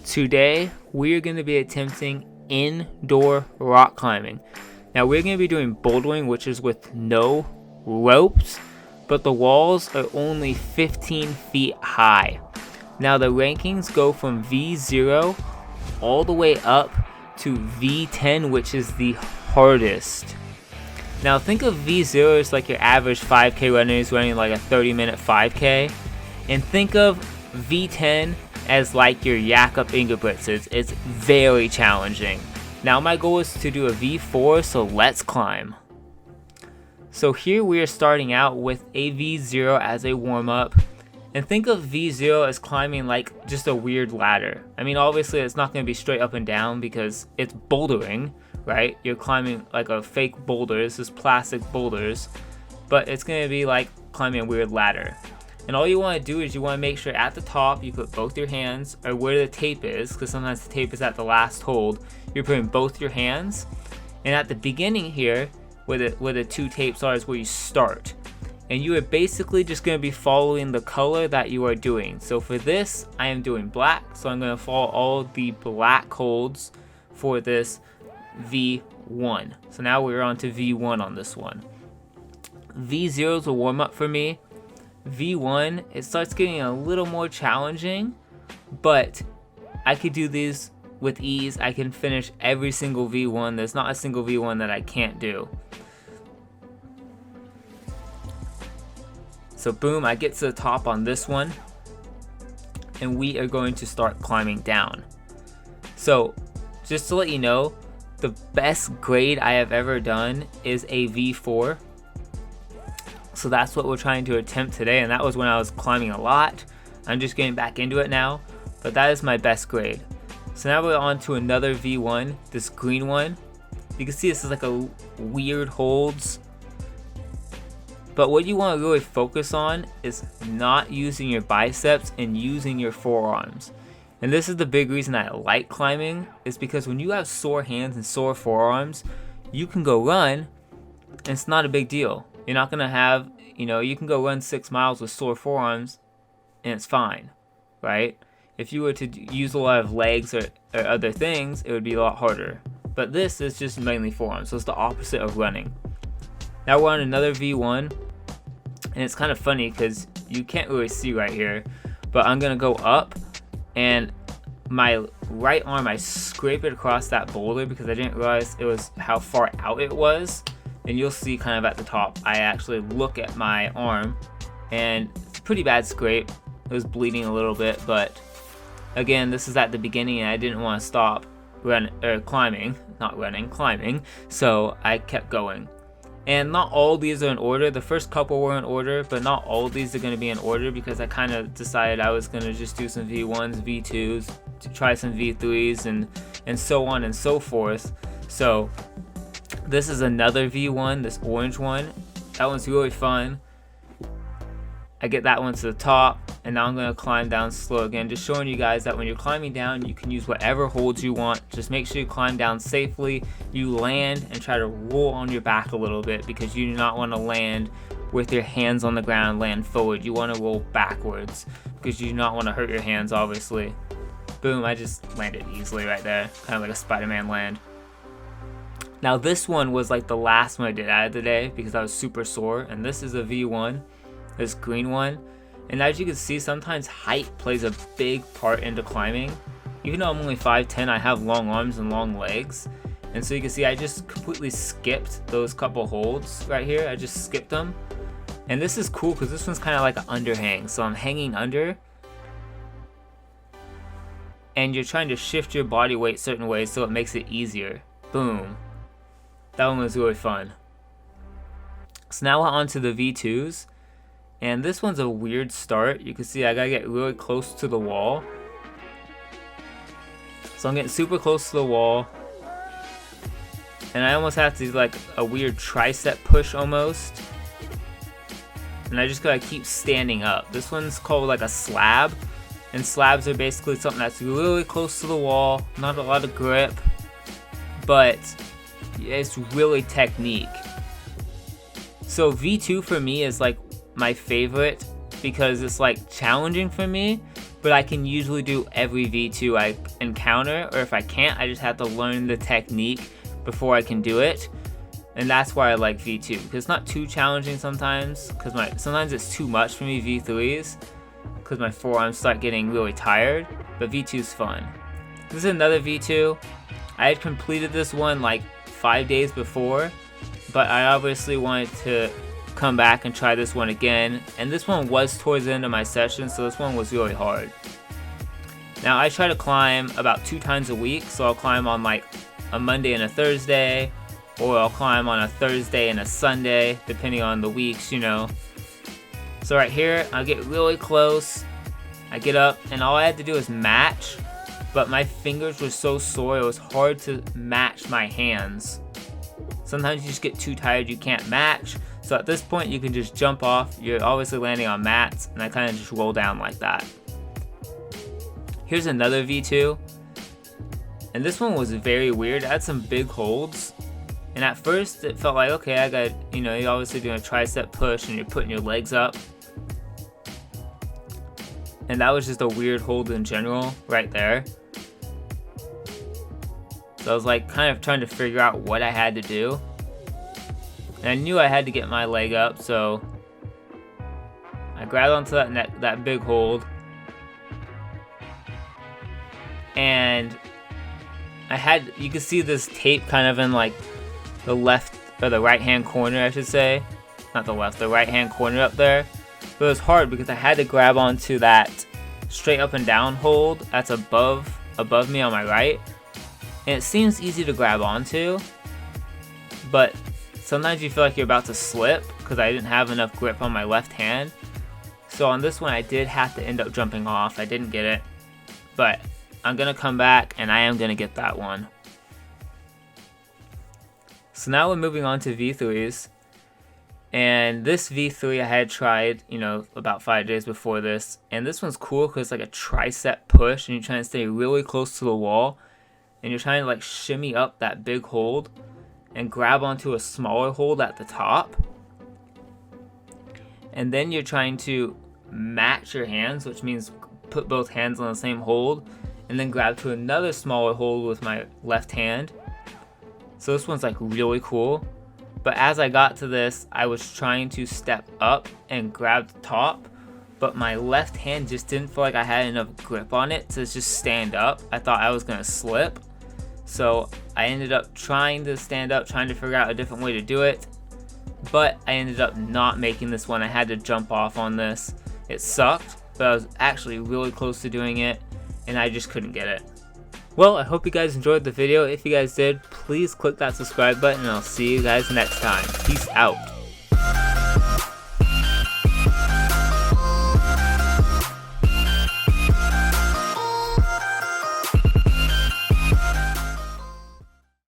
Today, we're going to be attempting indoor rock climbing. Now, we're going to be doing bouldering, which is with no ropes, but the walls are only 15 feet high. Now, the rankings go from V0 all the way up to V10, which is the hardest. Now, think of V0 as like your average 5K runners running like a 30-minute 5K, and think of V10 as like your Jakob Ingebrigtsen. It's very challenging. Now my goal is to do a V4, so let's climb. So here we are starting out with a V0 as a warm-up, and think of V0 as climbing like just a weird ladder. I mean, obviously it's not going to be straight up and down because it's bouldering, right? You're climbing like a fake boulder. This is plastic boulders, but it's going to be like climbing a weird ladder. And all you want to do is you want to make sure at the top you put both your hands, or where the tape is, because sometimes the tape is at the last hold. You're putting both your hands, and at the beginning here, where the two tapes are, is where you start. And you are basically just going to be following the color that you are doing. So for this, I am doing black, so I'm going to follow all the black holds for this V1. So now we're on to V1 on this one. V0 is a warm-up for me. V1, it starts getting a little more challenging, but I could do these with ease. I can finish every single V1. There's not a single V1 that I can't do. So boom, I get to the top on this one, and we are going to start climbing down. So just to let you know, the best grade I have ever done is a V4. So that's what we're trying to attempt today, and that was when I was climbing a lot. I'm just getting back into it now, but that is my best grade. So now we're on to another V1, this green one. You can see this is like a weird holds, but what you want to really focus on is not using your biceps and using your forearms. And this is the big reason I like climbing, is because when you have sore hands and sore forearms, you can go run and it's not a big deal. You're not going to have, you can go run 6 miles with sore forearms and it's fine, right? If you were to use a lot of legs or other things, it would be a lot harder. But this is just mainly forearms, so it's the opposite of running. Now we're on another V1, and it's kind of funny because you can't really see right here, but I'm going to go up, and my right arm, I scrape it across that boulder because I didn't realize it was how far out it was. And you'll see kind of at the top, I actually look at my arm, and it's a pretty bad scrape. It was bleeding a little bit, but again, this is at the beginning and I didn't want to stop climbing, so I kept going. And not all these are in order. The first couple were in order, but not all of these are going to be in order because I kind of decided I was going to just do some V1s, V2s, to try some V3s, and so on and so forth. So this is another V1, this orange one. That one's really fun. I get that one to the top, and now I'm going to climb down slow again, just showing you guys that when you're climbing down, you can use whatever holds you want. Just make sure you climb down safely. You land and try to roll on your back a little bit because you do not want to land with your hands on the ground, land forward. You want to roll backwards because you do not want to hurt your hands, obviously. Boom, I just landed easily right there, kind of like a Spider-Man land. Now this one was like the last one I did out of the day because I was super sore, and this is a V1, this green one. And as you can see, sometimes height plays a big part into climbing. Even though I'm only 5'10", I have long arms and long legs. And so you can see I just completely skipped those couple holds right here. I just skipped them. And this is cool because this one's kind of like an underhang. So I'm hanging under, and you're trying to shift your body weight certain ways so it makes it easier. Boom. That one was really fun. So now we're on to the V2s. And this one's a weird start. You can see I gotta get really close to the wall. So I'm getting super close to the wall. And I almost have to do like a weird tricep push almost. And I just gotta keep standing up. This one's called like a slab. And slabs are basically something that's really close to the wall. Not a lot of grip, but it's really technique. So V2 for me is like my favorite because it's like challenging for me, but I can usually do every V2 I encounter, or if I can't, I just have to learn the technique before I can do it. And that's why I like V2, because it's not too challenging sometimes, because sometimes it's too much for me, V3s, because my forearms start getting really tired, but V2 is fun. This is another V2. I had completed this one like 5 days before, but I obviously wanted to come back and try this one again, and this one was towards the end of my session, so this one was really hard. Now I try to climb about 2 times a week, so I'll climb on like a Monday and a Thursday, or I'll climb on a Thursday and a Sunday, depending on the weeks, you know. So right here, I get really close, I get up, and all I had to do is match, but my fingers were so sore, it was hard to match my hands. Sometimes you just get too tired, you can't match. So at this point, you can just jump off. You're obviously landing on mats, and I kind of just roll down like that. Here's another V2. And this one was very weird. It had some big holds. And at first, it felt like, okay, I got, you know, you're obviously doing a tricep push, and you're putting your legs up. And that was just a weird hold in general, right there. So I was like kind of trying to figure out what I had to do. And I knew I had to get my leg up, so I grabbed onto that big hold. And you can see this tape kind of in like the left or the right hand corner, I should say. Not the left, the right hand corner up there. But it was hard because I had to grab onto that straight up and down hold that's above me on my right. And it seems easy to grab onto, but sometimes you feel like you're about to slip because I didn't have enough grip on my left hand. So on this one, I did have to end up jumping off. I didn't get it, but I'm going to come back and I am going to get that one. So now we're moving on to V3s. And this V3 I had tried, you know, about 5 days before this. And this one's cool because it's like a tricep push and you're trying to stay really close to the wall. And you're trying to like shimmy up that big hold and grab onto a smaller hold at the top. And then you're trying to match your hands, which means put both hands on the same hold and then grab to another smaller hold with my left hand. So this one's like really cool. But as I got to this, I was trying to step up and grab the top, but my left hand just didn't feel like I had enough grip on it to just stand up. I thought I was gonna slip. So I ended up trying to stand up, trying to figure out a different way to do it. But I ended up not making this one. I had to jump off on this. It sucked, but I was actually really close to doing it, and I just couldn't get it. Well, I hope you guys enjoyed the video. If you guys did, please click that subscribe button, and I'll see you guys next time. Peace out.